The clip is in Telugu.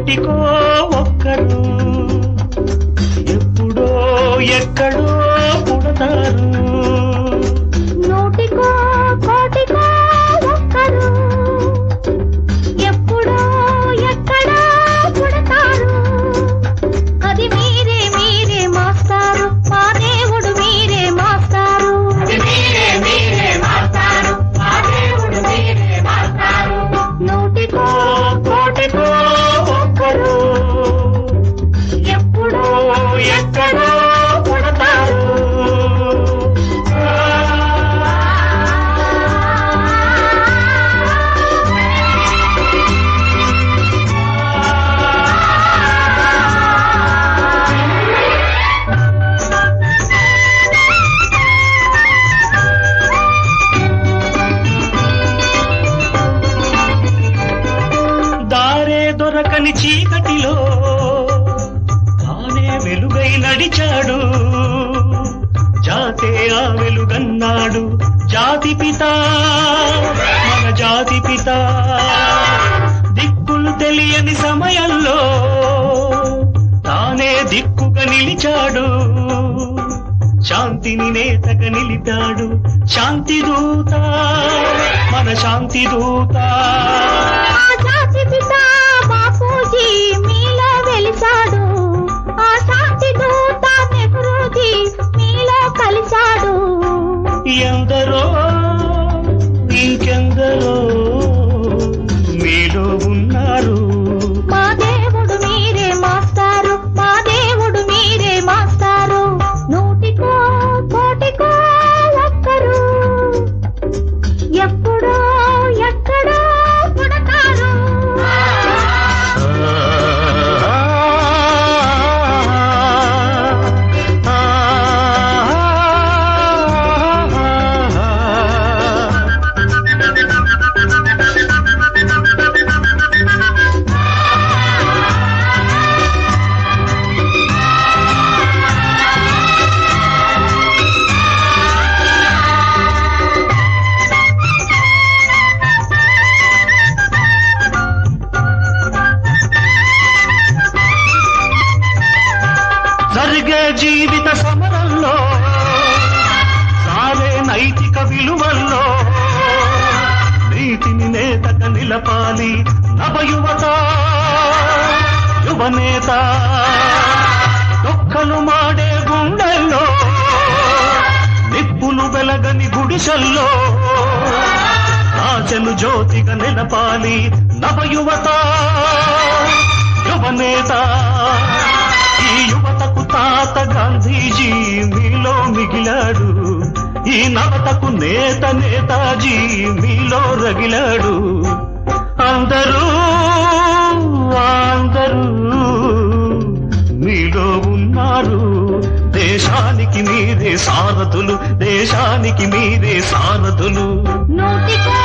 కోటికో ఒక్కరు ఎప్పుడో ఎక్కడో పుడతారు. నూటికో కోటికో ఒక్కరు ఎప్పుడో ఎక్కడో పుడతారు. అది మీరే మీరే మాస్టారు, మా దేవుడు మీరే మాస్టారు. అది మీరే మీరే మాస్టారు, మా దేవుడు మీరే మాస్టారు. నూటికో కోటికో ఒక్కరు ఎప్పుడో ఎక్కడో పుడతారు. దారే దొరకని చీకటిలో తానే వెలుగై నడిచాడు. జాతే ఆ వెలుగన్నాడు. జాతి పిత మన జాతి పిత. దిక్కులు తెలియని సమయంలో తానే దిక్కుగా నిలిచాడు. శాంతిని నేతగా నిలిపాడు. శాంతి దూత మన శాంతి దూత. ఆ జాతి పిత బాపూజీ మీలో వెలిసాడు. ఆ శాంతి దూత నెహ్రూజీ మీలో కలిశాడు. ఎందరో ఇంకెందరో మీలో ఉన్నారు. మా దేవుడు మీరే మాస్టారు, మా దేవుడు మీరే మాస్టారు. నూటికో కోటికో ఒక్కరు ఎప్పుడో ఎక్కడో పుడతారు. జరిగే జీవిత సమరంలో సారే నైతిక విలువల్లో నీతిని నేతగా నిలపాలి నవయువత యువనేత. దొక్కలు మాడే గుండెల్లో నిప్పులు వెలగని గుడిసెల్లో ఆశను జ్యోతిగా నిలపాలి నవయువత యువనేత. ఈ యువతకు తాత గాంధీజీ మీలో మిగిలాడు. ఈ నవతకు నేత నేతాజీ మీలో రగిలాడు. అందరూ అందరూ మీలో ఉన్నారు. దేశానికి మీరే సారథులు, దేశానికి మీరే సారథులు. నూటికో